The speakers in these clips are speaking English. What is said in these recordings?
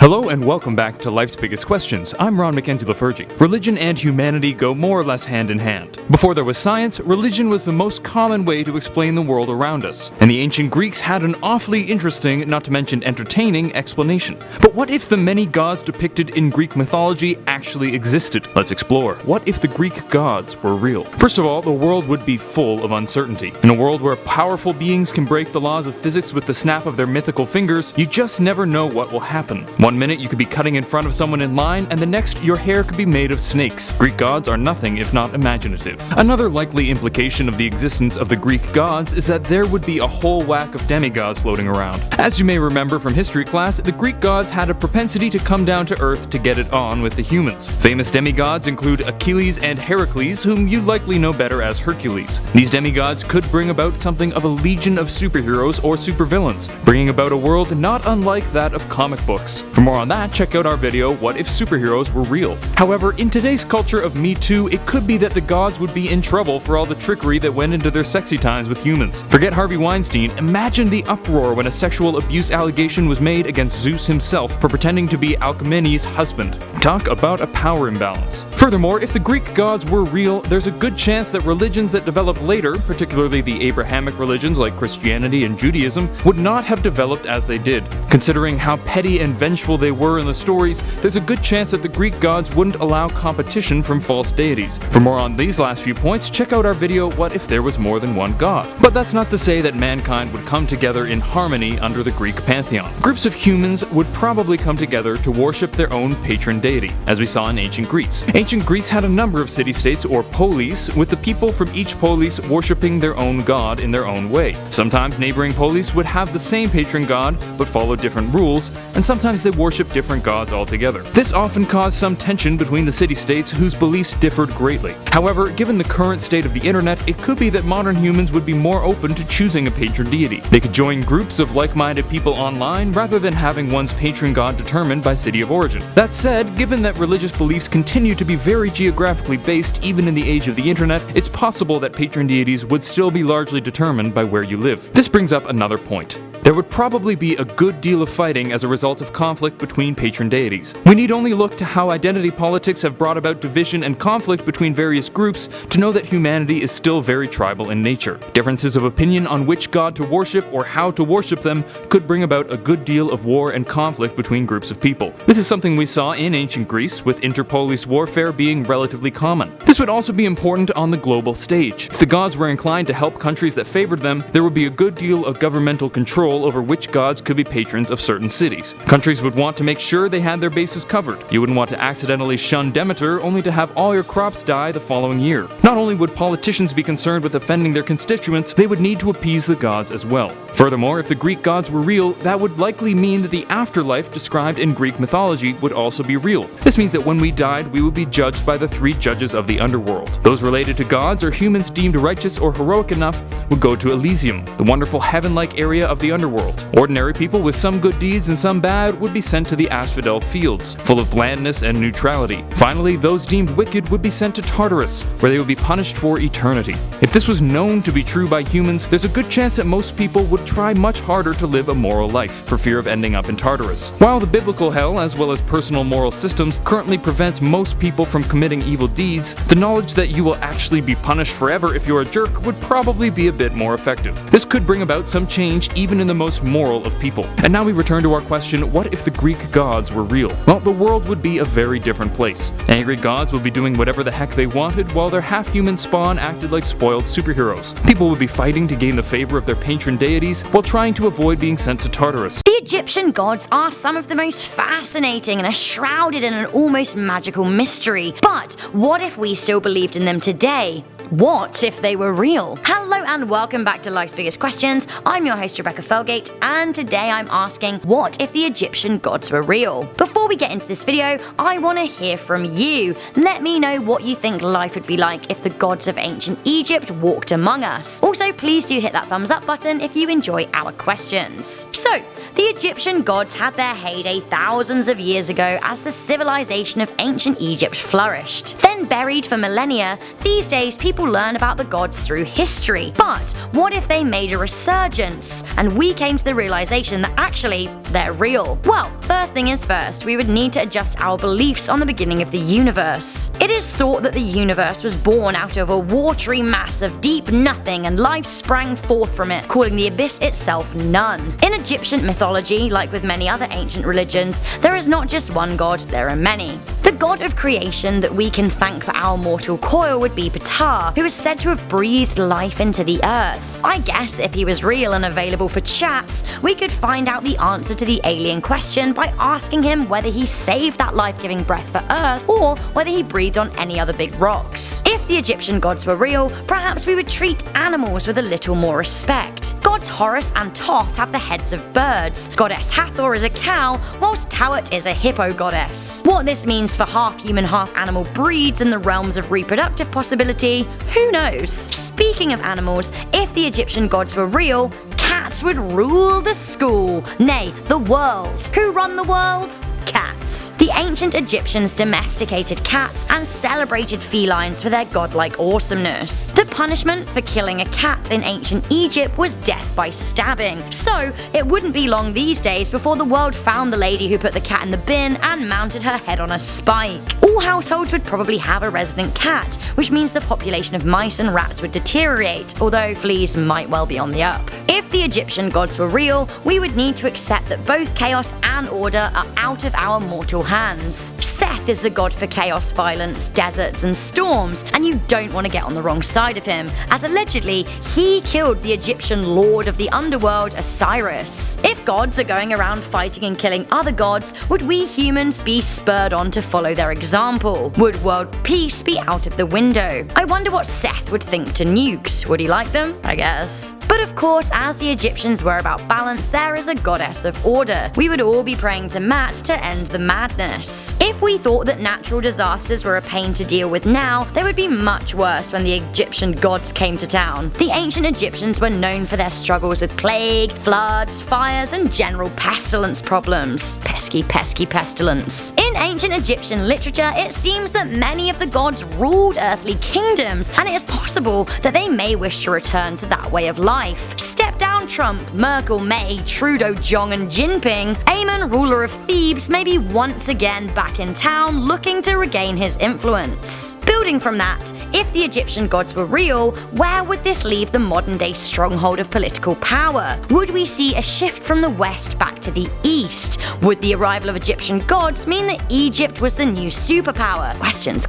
Hello and welcome back to Life's Biggest Questions. I'm Ron Mackenzie Lafergie. Religion and humanity go more or less hand in hand. Before there was science, religion was the most common way to explain the world around us. And the ancient Greeks had an awfully interesting, not to mention entertaining, explanation. But what if the many gods depicted in Greek mythology actually existed? Let's explore. What if the Greek gods were real? First of all, the world would be full of uncertainty. In a world where powerful beings can break the laws of physics with the snap of their mythical fingers, you just never know what will happen. One minute you could be cutting in front of someone in line, and the next your hair could be made of snakes. Greek gods are nothing if not imaginative. Another likely implication of the existence of the Greek gods is that there would be a whole whack of demigods floating around. As you may remember from history class, the Greek gods had a propensity to come down to earth to get it on with the humans. Famous demigods include Achilles and Heracles, whom you likely know better as Hercules. These demigods could bring about something of a legion of superheroes or supervillains, bringing about a world not unlike that of comic books. For more on that, check out our video, What If Superheroes Were Real? However, in today's culture of Me Too, it could be that the gods would be in trouble for all the trickery that went into their sexy times with humans. Forget Harvey Weinstein, imagine the uproar when a sexual abuse allegation was made against Zeus himself for pretending to be Alcmene's husband. Talk about a power imbalance. Furthermore, if the Greek gods were real, there's a good chance that religions that developed later, particularly the Abrahamic religions like Christianity and Judaism, would not have developed as they did. Considering how petty and vengeful they were in the stories, there's a good chance that the Greek gods wouldn't allow competition from false deities. For more on these last few points, check out our video, What If There Was More Than One God? But that's not to say that mankind would come together in harmony under the Greek pantheon. Groups of humans would probably come together to worship their own patron deity, as we saw in ancient Greece. Ancient Greece had a number of city-states or polis, with the people from each polis worshipping their own god in their own way. Sometimes neighboring polis would have the same patron god, but follow different rules, and sometimes they worship different gods altogether. This often caused some tension between the city-states whose beliefs differed greatly. However, given the current state of the internet, it could be that modern humans would be more open to choosing a patron deity. They could join groups of like-minded people online rather than having one's patron god determined by city of origin. That said, given that religious beliefs continue to be very geographically based even in the age of the internet, it's possible that patron deities would still be largely determined by where you live. This brings up another point. There would probably be a good deal of fighting as a result of conflict between patron deities. We need only look to how identity politics have brought about division and conflict between various groups to know that humanity is still very tribal in nature. Differences of opinion on which god to worship or how to worship them could bring about a good deal of war and conflict between groups of people. This is something we saw in ancient Greece, with interpolis warfare being relatively common. This would also be important on the global stage. If the gods were inclined to help countries that favored them, there would be a good deal of governmental control over which gods could be patrons of certain cities. Countries would want to make sure they had their bases covered. You wouldn't want to accidentally shun Demeter only to have all your crops die the following year. Not only would politicians be concerned with offending their constituents, they would need to appease the gods as well. Furthermore, if the Greek gods were real, that would likely mean that the afterlife described in Greek mythology would also be real. This means that when we died, we would be judged by the three judges of the underworld. Those related to gods or humans deemed righteous or heroic enough would go to Elysium, the wonderful heaven-like area of the underworld. Ordinary people with some good deeds and some bad would be sent to the asphodel fields, full of blandness and neutrality. Finally, those deemed wicked would be sent to Tartarus, where they would be punished for eternity. If this was known to be true by humans, there's a good chance that most people would try much harder to live a moral life, for fear of ending up in Tartarus. While the biblical hell, as well as personal moral systems, currently prevents most people from committing evil deeds, the knowledge that you will actually be punished forever if you're a jerk would probably be a bit more effective. This could bring about some change even in the most moral of people. And now we return to our question, what if the Greek gods were real? Well, the world would be a very different place. Angry gods would be doing whatever the heck they wanted, while their half-human spawn acted like spoiled superheroes. People would be fighting to gain the favor of their patron deities, while trying to avoid being sent to Tartarus. The Egyptian gods are some of the most fascinating and are shrouded in an almost magical mystery. But what if we still believed in them today? What if they were real? Hello and welcome back to Life's Biggest Questions. I'm your host Rebecca Felgate, and today I'm asking, what if the Egyptian gods were real? Before we get into this video, I want to hear from you. Let me know what you think life would be like if the gods of ancient Egypt walked among us. Also, please do hit that thumbs up button if you enjoy our questions. So, the Egyptian gods had their heyday thousands of years ago as the civilization of ancient Egypt flourished. Then buried for millennia, these days people learn about the gods through history, But what if they made a resurgence and we came to the realization that actually they're real? Well, first thing is first, we would need to adjust our beliefs on the beginning of the universe. It is thought that the universe was born out of a watery mass of deep nothing and life sprang forth from it, calling the abyss itself none. In Egyptian mythology, like with many other ancient religions, there is not just one god, there are many. The god of creation that we can thank for our mortal coil would be Ptah, who is said to have breathed life into the earth. I guess if he was real and available for chats, we could find out the answer to the alien question by asking him whether he saved that life-giving breath for Earth or whether he breathed on any other big rocks. If the Egyptian gods were real, perhaps we would treat animals with a little more respect. Gods Horus and Thoth have the heads of birds, goddess Hathor is a cow, whilst Tawet is a hippo goddess. What this means for half-human, half-animal breeds in the realms of reproductive possibility, who knows? Speaking of animals, if the Egyptian gods were real, cats would rule the school, nay, the world. Who run the world? Cats. The ancient Egyptians domesticated cats and celebrated felines for their godlike awesomeness. The punishment for killing a cat in ancient Egypt was death by stabbing, so it wouldn't be long these days before the world found the lady who put the cat in the bin and mounted her head on a spike. All households would probably have a resident cat, which means the population of mice and rats would deteriorate, although fleas might well be on the up. If the Egyptian gods were real, we would need to accept that both chaos and order are out of our mortal hands. Seth is the god for chaos, violence, deserts, and storms, and you don't want to get on the wrong side of him, as allegedly he killed the Egyptian lord of the underworld, Osiris. If gods are going around fighting and killing other gods, would we humans be spurred on to follow their example? Would world peace be out of the window? I wonder what Seth would think to nukes. Would he like them? I guess. But of course, as the Egyptians were about balance, there is a goddess of order. We would all be praying to Mat to end the madness. If we thought that natural disasters were a pain to deal with now, they would be much worse when the Egyptian gods came to town. The ancient Egyptians were known for their struggles with plague, floods, fires, and general pestilence problems. Pesky pestilence. In ancient Egyptian literature, it seems that many of the gods ruled earthly kingdoms, and it is possible that they may wish to return to that way of life. Step down Trump, Merkel, May, Trudeau, Jong, and Jinping, Amun, ruler of Thebes, may be once again back in town looking to regain his influence. Building from that, if the Egyptian gods were real, where would this leave the modern-day stronghold of political power? Would we see a shift from the west back to the east? Would the arrival of Egyptian gods mean that Egypt was the new superpower?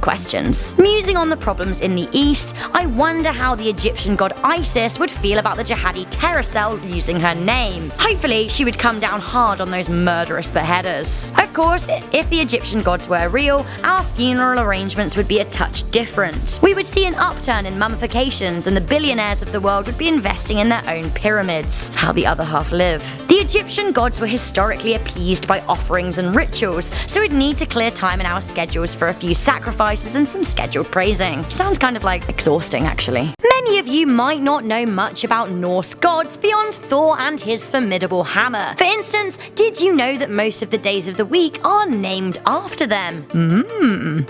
Questions. Musing on the problems in the east, I wonder how the Egyptian god Isis would feel about the jihadi terror cell using her name. Hopefully, she would come down hard on those murderous beheaders. Of course, if the Egyptian gods were real, our funeral arrangements would be a touch different. We would see an upturn in mummifications, and the billionaires of the world would be investing in their own pyramids. How the other half live. The Egyptian gods were historically appeased by offerings and rituals, so we'd need to clear time in our schedules for a few sacrifices and some scheduled praising. Sounds kind of like exhausting, actually. Many of you might not know much about Norse gods beyond Thor and his formidable hammer. For instance, did you know that most of the days of the week are named after them?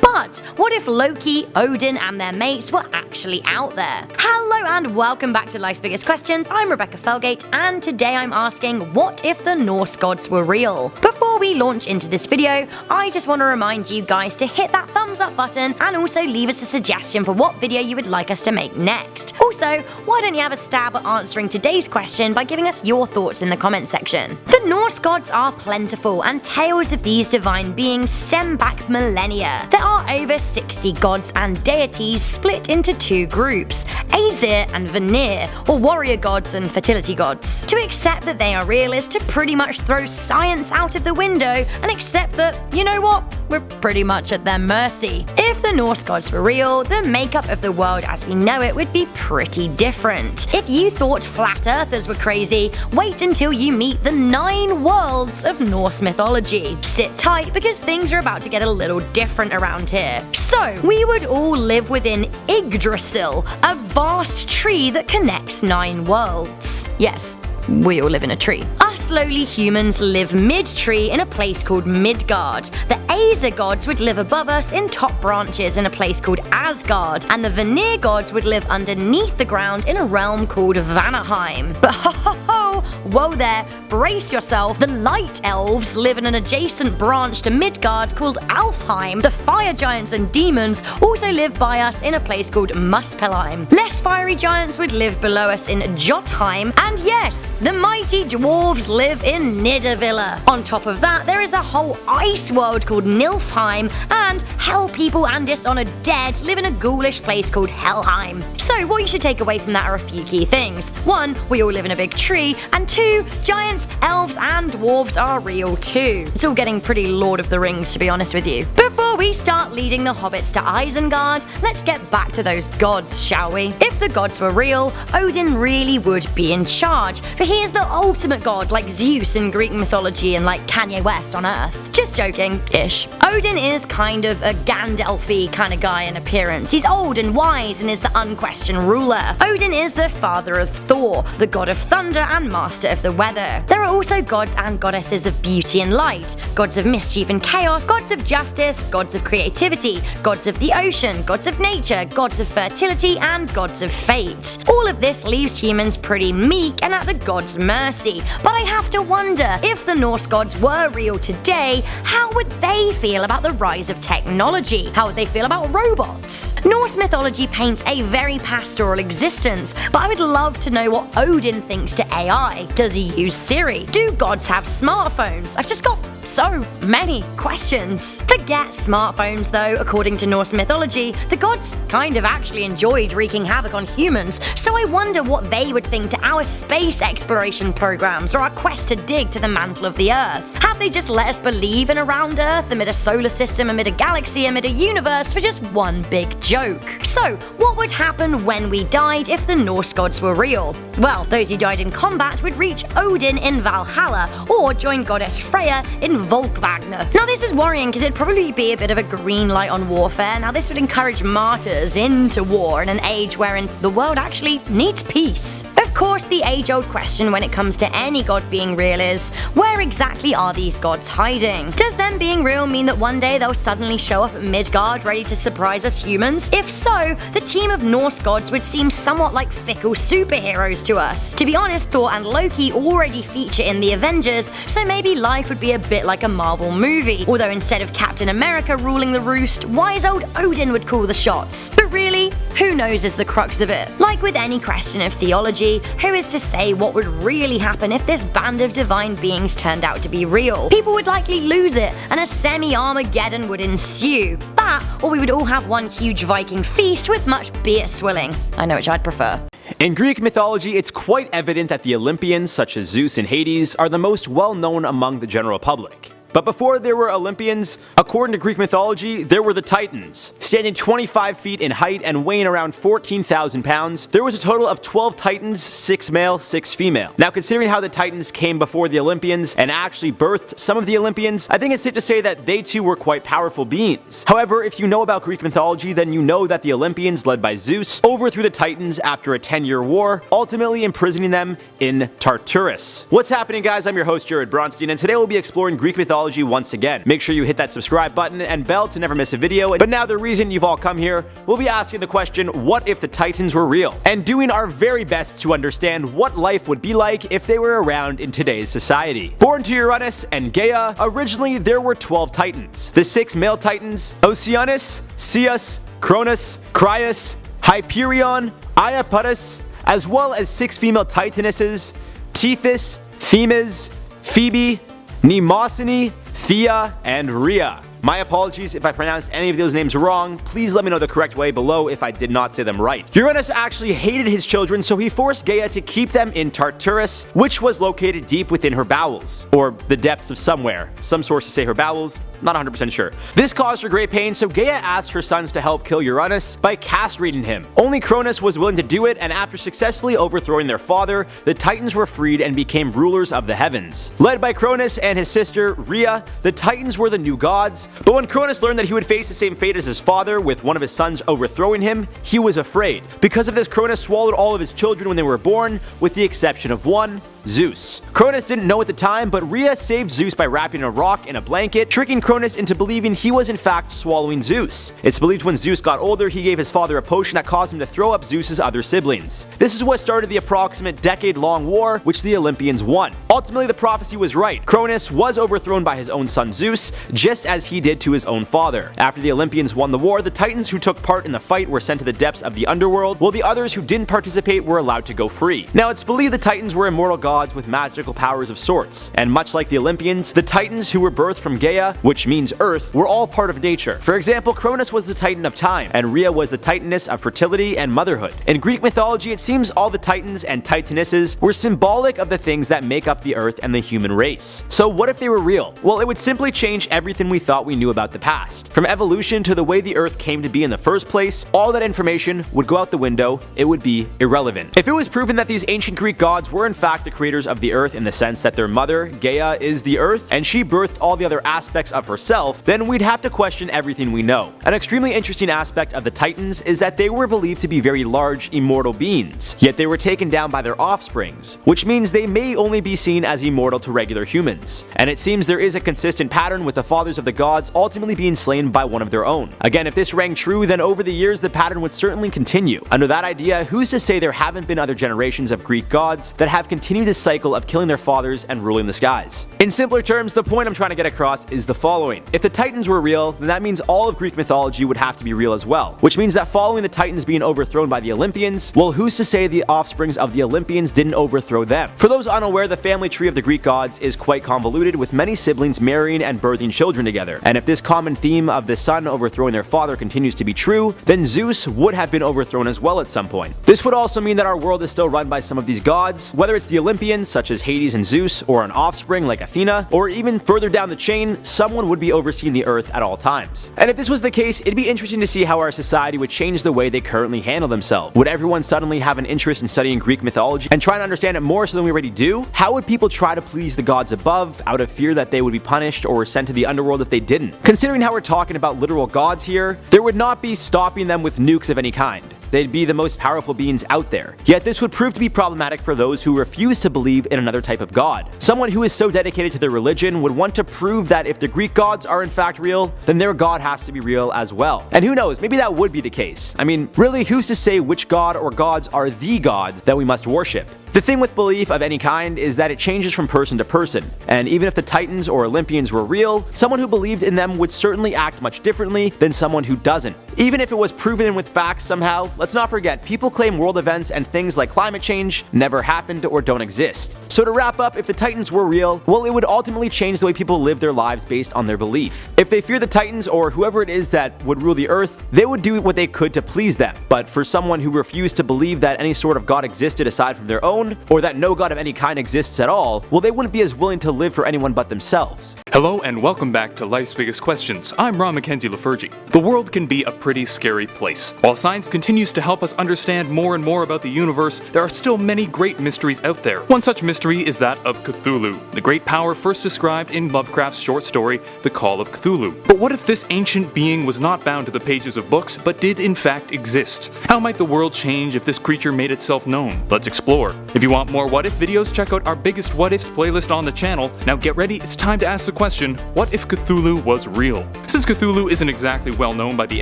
But what if Loki, Odin, and their mates were actually out there? Hello and welcome back to Life's Biggest Questions. I'm Rebecca Felgate, and today I'm asking, what if the Norse gods were real? Before we launch into this video, I just want to remind you guys to hit that thumbs up button and also leave us a suggestion for what video you would like us to make next. Also, why don't you have a stab at answering today's question by giving us your thoughts in the comments section. The Norse gods are plentiful, and tales of these divine beings stem back millennia. There are over 60 gods and deities split into two groups, Aesir and Vanir, or warrior gods and fertility gods. To accept that they are real is to pretty much throw science out of the window and accept that, you know what, we're pretty much at their mercy. If the Norse gods were real, the makeup of the world as we know it would be pretty different. If you thought flat earthers were crazy, wait until you meet the 9 worlds of Norse mythology. Sit tight because things are about to get a little different around here. So, we would all live within Yggdrasil, a vast tree that connects 9 worlds. Yes, we all live in a tree. Us slowly humans live mid-tree in a place called Midgard. The Aesir gods would live above us in top branches in a place called Asgard, and the Vanir gods would live underneath the ground in a realm called Vanaheim. But ho ho ho! Whoa there, brace yourself. The Light Elves live in an adjacent branch to Midgard called Alfheim. The fire giants and demons also live by us in a place called Muspelheim. Less fiery giants would live below us in Jotunheim, and yes, the mighty dwarves live in Nidavellir. On top of that, there is a whole ice world called Nilfheim, and hell people and dishonored dead live in a ghoulish place called Helheim. So what you should take away from that are a few key things. 1, we all live in a big tree, and 2, giants, elves, and dwarves are real too. It's all getting pretty Lord of the Rings, to be honest with you. Before we start leading the hobbits to Isengard, let's get back to those gods, shall we? If the gods were real, Odin really would be in charge, for he is the ultimate god, like Zeus in Greek mythology and like Kanye West on Earth. Just joking-ish. Odin is kind of a Gandalf-y kind of guy in appearance. He's old and wise and is the unquestioned ruler. Odin is the father of Thor, the god of thunder and master of the weather. There are also gods and goddesses of beauty and light, gods of mischief and chaos, gods of justice, gods of creativity, gods of the ocean, gods of nature, gods of fertility, and gods of fate. All of this leaves humans pretty meek and at the gods' mercy. But I have to wonder, if the Norse gods were real today, how would they feel about the rise of technology? How would they feel about robots? Norse mythology paints a very pastoral existence, but I would love to know what Odin thinks to AI. Does he use Siri? Do gods have smartphones? I've just got so many questions. Forget smartphones though. According to Norse mythology, the gods kind of actually enjoyed wreaking havoc on humans, so I wonder what they would think to our space exploration programs or our quest to dig to the mantle of the Earth. Have they just let us believe in a round Earth amid a solar system, amid a galaxy, amid a universe for just one big joke? So, what would happen when we died if the Norse gods were real? Well, those who died in combat would reach Odin in Valhalla or join goddess Freya in Volkvagner. Now this is worrying because it'd probably be a bit of a green light on warfare. Now this would encourage martyrs into war in an age wherein the world actually needs peace. Of course, the age-old question when it comes to any god being real is, where exactly are these gods hiding? Does them being real mean that one day they'll suddenly show up at Midgard ready to surprise us humans? If so, the team of Norse gods would seem somewhat like fickle superheroes to us. To be honest, Thor and Loki already feature in the Avengers, so maybe life would be a bit like a Marvel movie. Although instead of Captain America ruling the roost, wise old Odin would call the shots. But really, who knows is the crux of it. Like with any question of theology, who is to say what would really happen if this band of divine beings turned out to be real? People would likely lose it, and a semi-Armageddon would ensue. That, or we would all have one huge Viking feast with much beer swilling. I know which I'd prefer. In Greek mythology, it's quite evident that the Olympians, such as Zeus and Hades, are the most well-known among the general public. But before there were Olympians, according to Greek mythology, there were the Titans. Standing 25 feet in height and weighing around 14,000 pounds, there was a total of 12 Titans, 6 male, 6 female. Now considering how the Titans came before the Olympians and actually birthed some of the Olympians, I think it's safe to say that they too were quite powerful beings. However, if you know about Greek mythology, then you know that the Olympians, led by Zeus, overthrew the Titans after a 10-year war, ultimately imprisoning them in Tartarus. What's happening, guys? I'm your host, Jared Bronstein, and today we'll be exploring Greek mythology once again. Make sure you hit that subscribe button and bell to never miss a video. But now the reason you've all come here, we'll be asking the question, what if the Titans were real? And doing our very best to understand what life would be like if they were around in today's society. Born to Uranus and Gaia, originally there were 12 Titans. The 6 male Titans, Oceanus, Ceus, Cronus, Crius, Hyperion, Iapetus, as well as 6 female Titanesses, Tethys, Themis, Phoebe, Mnemosyne, Thea, and Rhea. My apologies if I pronounced any of those names wrong. Please let me know the correct way below if I did not say them right. Uranus actually hated his children, so he forced Gaia to keep them in Tartarus, which was located deep within her bowels, or the depths of somewhere. Some sources say her bowels, not 100% sure. This caused her great pain, so Gaia asked her sons to help kill Uranus by castrating him. Only Cronus was willing to do it, and after successfully overthrowing their father, the Titans were freed and became rulers of the heavens. Led by Cronus and his sister Rhea, the Titans were the new gods. But when Cronus learned that he would face the same fate as his father, with one of his sons overthrowing him, he was afraid. Because of this, Cronus swallowed all of his children when they were born, with the exception of one, Zeus. Cronus didn't know at the time, but Rhea saved Zeus by wrapping a rock in a blanket, tricking Cronus into believing he was in fact swallowing Zeus. It's believed when Zeus got older, he gave his father a potion that caused him to throw up Zeus's other siblings. This is what started the approximate decade-long war, which the Olympians won. Ultimately, the prophecy was right. Cronus was overthrown by his own son Zeus, just as he did to his own father. After the Olympians won the war, the Titans who took part in the fight were sent to the depths of the underworld, while the others who didn't participate were allowed to go free. Now, it's believed the Titans were immortal gods with magical powers of sorts, and much like the Olympians, the Titans who were birthed from Gaia, which means earth, were all part of nature. For example, Cronus was the Titan of time, and Rhea was the Titaness of fertility and motherhood. In Greek mythology, it seems all the Titans and Titanesses were symbolic of the things that make up the earth and the human race. So what if they were real? Well, it would simply change everything we thought we knew about the past. From evolution to the way the earth came to be in the first place, all that information would go out the window. It would be irrelevant. If it was proven that these ancient Greek gods were in fact the creators of the earth in the sense that their mother, Gaia, is the earth, and she birthed all the other aspects of herself, then we'd have to question everything we know. An extremely interesting aspect of the Titans is that they were believed to be very large, immortal beings, yet they were taken down by their offsprings, which means they may only be seen as immortal to regular humans. And it seems there is a consistent pattern with the fathers of the gods ultimately being slain by one of their own. Again, if this rang true, then over the years the pattern would certainly continue. Under that idea, who's to say there haven't been other generations of Greek gods that have continued this cycle of killing their fathers and ruling the skies? In simpler terms, the point I'm trying to get across is the following. If the Titans were real, then that means all of Greek mythology would have to be real as well, which means that following the Titans being overthrown by the Olympians, well, who's to say the offsprings of the Olympians didn't overthrow them? For those unaware, the family tree of the Greek gods is quite convoluted, with many siblings marrying and birthing children together. And if this common theme of the son overthrowing their father continues to be true, then Zeus would have been overthrown as well at some point. This would also mean that our world is still run by some of these gods, whether it's the Olympians such as Hades and Zeus, or an offspring like Athena, or even further down the chain, someone would be overseeing the earth at all times. And if this was the case, it'd be interesting to see how our society would change the way they currently handle themselves. Would everyone suddenly have an interest in studying Greek mythology and try to understand it more so than we already do? How would people try to please the gods above out of fear that they would be punished or sent to the underworld if they didn't? Considering how we're talking about literal gods here, there would not be stopping them with nukes of any kind. They'd be the most powerful beings out there. Yet this would prove to be problematic for those who refuse to believe in another type of god. Someone who is so dedicated to their religion would want to prove that if the Greek gods are in fact real, then their god has to be real as well. And who knows, maybe that would be the case. I mean, really, who's to say which god or gods are the gods that we must worship? The thing with belief of any kind is that it changes from person to person, and even if the Titans or Olympians were real, someone who believed in them would certainly act much differently than someone who doesn't. Even if it was proven with facts somehow, let's not forget, people claim world events and things like climate change never happened or don't exist. So to wrap up, if the Titans were real, well, it would ultimately change the way people live their lives based on their belief. If they fear the Titans or whoever it is that would rule the earth, they would do what they could to please them. But for someone who refused to believe that any sort of god existed aside from their own, or that no god of any kind exists at all, well, they wouldn't be as willing to live for anyone but themselves. Hello and welcome back to Life's Biggest Questions. I'm Ron Mackenzie Lafergie. The world can be a pretty scary place. While science continues to help us understand more and more about the universe, there are still many great mysteries out there. One such mystery is that of Cthulhu, the great power first described in Lovecraft's short story, The Call of Cthulhu. But what if this ancient being was not bound to the pages of books, but did in fact exist? How might the world change if this creature made itself known? Let's explore. If you want more What If videos, check out our Biggest What Ifs playlist on the channel. Now get ready, it's time to ask the question, what if Cthulhu was real? Since Cthulhu isn't exactly well known by the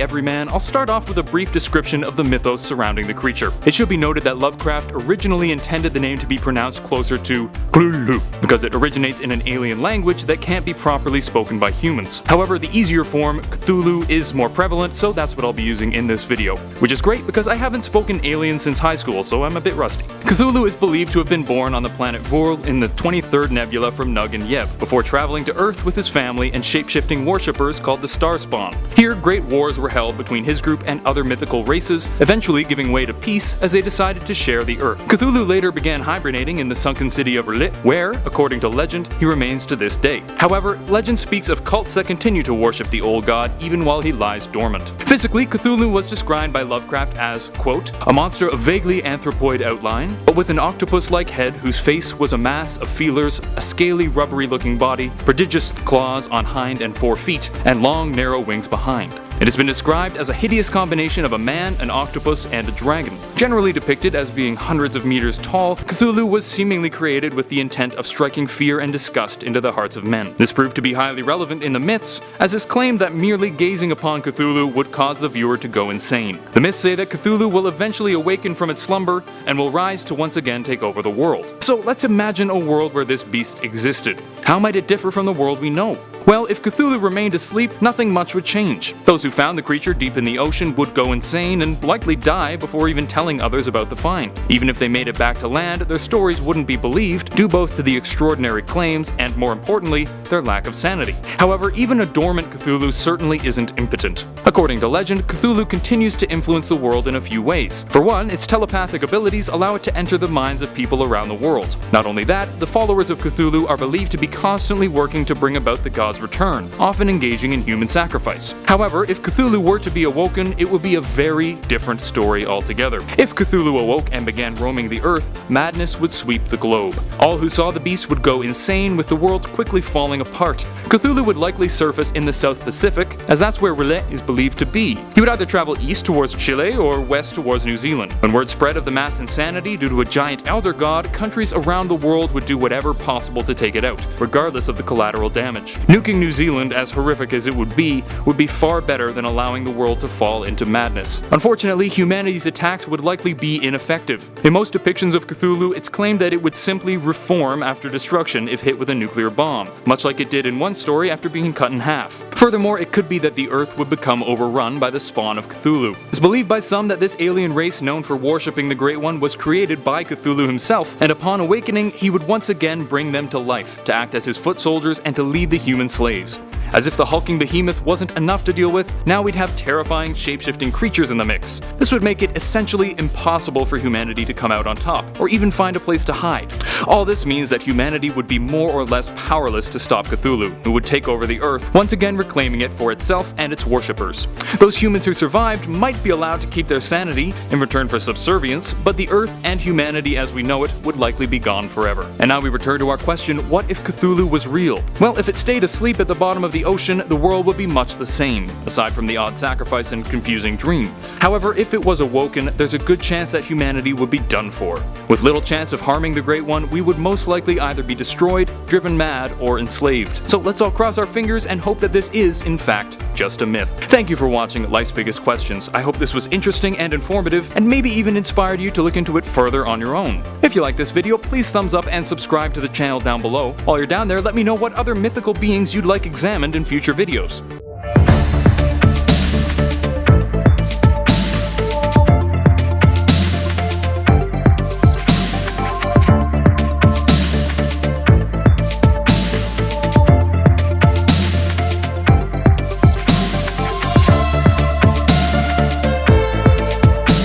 everyman, I'll start off with a brief description of the mythos surrounding the creature. It should be noted that Lovecraft originally intended the name to be pronounced closer to Cthulhu, because it originates in an alien language that can't be properly spoken by humans. However, the easier form, Cthulhu, is more prevalent, so that's what I'll be using in this video. Which is great because I haven't spoken alien since high school, so I'm a bit rusty. Cthulhu is believed to have been born on the planet Vorl in the 23rd nebula from Nug and Yeb, before traveling to Earth with his family and shape-shifting worshippers called the Starspawn. Here, great wars were held between his group and other mythical races, eventually giving way to peace as they decided to share the Earth. Cthulhu later began hibernating in the sunken city of R'lyeh, where, according to legend, he remains to this day. However, legend speaks of cults that continue to worship the old god even while he lies dormant. Physically, Cthulhu was described by Lovecraft as, quote, a monster of vaguely anthropoid outline, but with an octopus-like head whose face was a mass of feelers, a scaly, rubbery-looking body, prodigious claws on hind and 4 feet, and long, narrow wings behind. It has been described as a hideous combination of a man, an octopus, and a dragon. Generally depicted as being hundreds of meters tall, Cthulhu was seemingly created with the intent of striking fear and disgust into the hearts of men. This proved to be highly relevant in the myths, as it's claimed that merely gazing upon Cthulhu would cause the viewer to go insane. The myths say that Cthulhu will eventually awaken from its slumber and will rise to once again take over the world. So let's imagine a world where this beast existed. How might it differ from the world we know? Well, if Cthulhu remained asleep, nothing much would change. Those who found the creature deep in the ocean would go insane and likely die before even telling others about the find. Even if they made it back to land, their stories wouldn't be believed, due both to the extraordinary claims and, more importantly, their lack of sanity. However, even a dormant Cthulhu certainly isn't impotent. According to legend, Cthulhu continues to influence the world in a few ways. For one, its telepathic abilities allow it to enter the minds of people around the world. Not only that, the followers of Cthulhu are believed to be constantly working to bring about the god's return, often engaging in human sacrifice. However, if Cthulhu were to be awoken, it would be a very different story altogether. If Cthulhu awoke and began roaming the earth, madness would sweep the globe. All who saw the beast would go insane, with the world quickly falling apart. Cthulhu would likely surface in the South Pacific, as that's where R'lyeh is believed to be. He would either travel east towards Chile or west towards New Zealand. When word spread of the mass insanity due to a giant elder god, countries around the world would do whatever possible to take it out, regardless of the collateral damage. Nuking New Zealand, as horrific as it would be far better than allowing the world to fall into madness. Unfortunately, humanity's attacks would likely be ineffective. In most depictions of Cthulhu, it's claimed that it would simply reform after destruction if hit with a nuclear bomb, much like it did in one story after being cut in half. Furthermore, it could be that the Earth would become overrun by the spawn of Cthulhu. It's believed by some that this alien race known for worshipping the Great One was created by Cthulhu himself, and upon awakening, he would once again bring them to life, to act as his foot soldiers and to lead the human slaves. As if the hulking behemoth wasn't enough to deal with, now we'd have terrifying shape-shifting creatures in the mix. This would make it essentially impossible for humanity to come out on top, or even find a place to hide. All this means that humanity would be more or less powerless to stop Cthulhu, who would take over the Earth, once again reclaiming it for itself and its worshippers. Those humans who survived might be allowed to keep their sanity in return for subservience, but the Earth and humanity as we know it would likely be gone forever. And now we return to our question, what if Cthulhu was real? Well, if it stayed asleep at the bottom of the ocean, the world would be much the same, aside from the odd sacrifice and confusing dream. However, if it was awoken, there's a good chance that humanity would be done for. With little chance of harming the Great One, we would most likely either be destroyed, driven mad, or enslaved. So let's all cross our fingers and hope that this is, in fact, just a myth. Thank you for watching Life's Biggest Questions. I hope this was interesting and informative, and maybe even inspired you to look into it further on your own. If you like this video, please thumbs up and subscribe to the channel down below. While you're down there, let me know what other mythical beings you'd like examined in future videos.